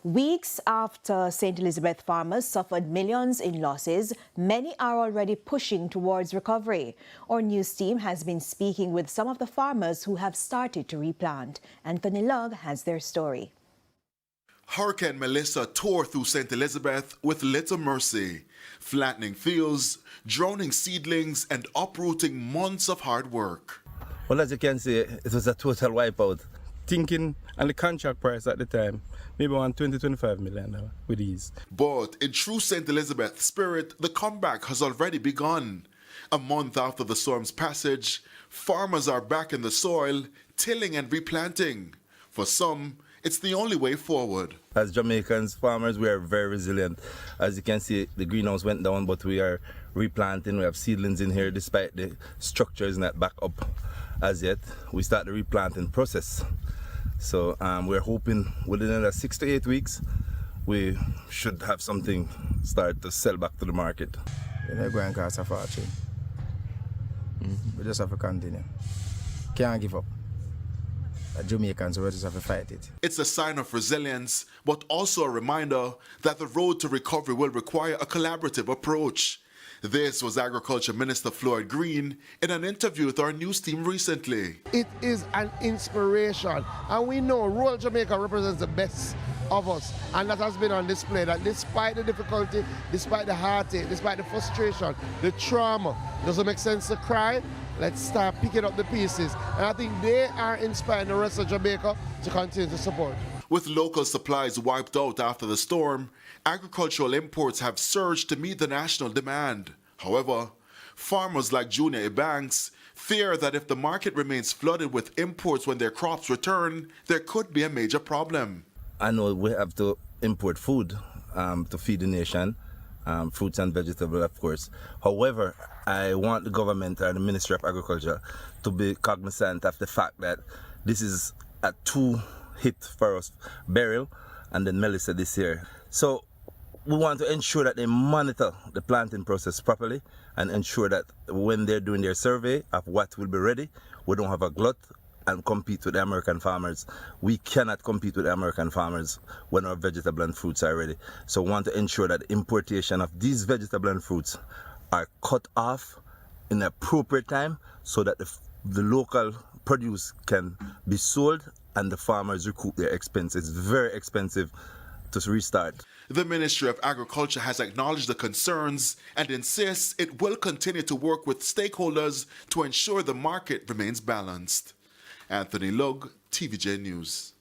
Weeks after St. Elizabeth farmers suffered millions in losses, many are already pushing towards recovery. Our news team has been speaking with some of the farmers who have started to replant. Anthony Lugg has their story. Hurricane Melissa tore through St. Elizabeth with little mercy, flattening fields, drowning seedlings, and uprooting months of hard work. Well, as you can see, it was a total wipeout. Thinking, and the contract price at the time, maybe around 20-25 million with ease. But in true St. Elizabeth spirit, the comeback has already begun. A month after the storm's passage, farmers are back in the soil, tilling and replanting. For some, it's the only way forward. As Jamaicans farmers, we are very resilient. As you can see, the greenhouse went down, but we are replanting. We have seedlings in here, despite the structure is not back up as yet. We start the replanting process. So we're hoping within another 6 to 8 weeks, we should have something start to sell back to the market. It's not going to cost a fortune. We just have to continue. Can't give up. Jamaicans, we just have to fight it. It's a sign of resilience, but also a reminder that the road to recovery will require a collaborative approach. This was Agriculture Minister Floyd Green in an interview with our news team recently. It is an inspiration, and we know rural Jamaica represents the best of us, and that has been on display, that despite the difficulty, despite the heartache, despite the frustration, the trauma, doesn't make sense to cry. Let's start picking up the pieces, and I think they are inspiring the rest of Jamaica to continue to support. With local supplies wiped out after the storm, agricultural imports have surged to meet the national demand. However, farmers like Junior Ebanks fear that if the market remains flooded with imports when their crops return, there could be a major problem. I know we have to import food to feed the nation, fruits and vegetables, of course. However, I want the government and the Ministry of Agriculture to be cognizant of the fact that this is a two-hit for us, Beryl and then Melissa this year. So we want to ensure that they monitor the planting process properly and ensure that when they're doing their survey of what will be ready, we don't have a glut and compete with the American farmers. We cannot compete with the American farmers when our vegetable and fruits are ready. So we want to ensure that the importation of these vegetable and fruits are cut off in the appropriate time so that the local produce can be sold and the farmers recoup their expenses. It's very expensive to restart. The Ministry of Agriculture has acknowledged the concerns and insists it will continue to work with stakeholders to ensure the market remains balanced. Anthony Lugg, TVJ News.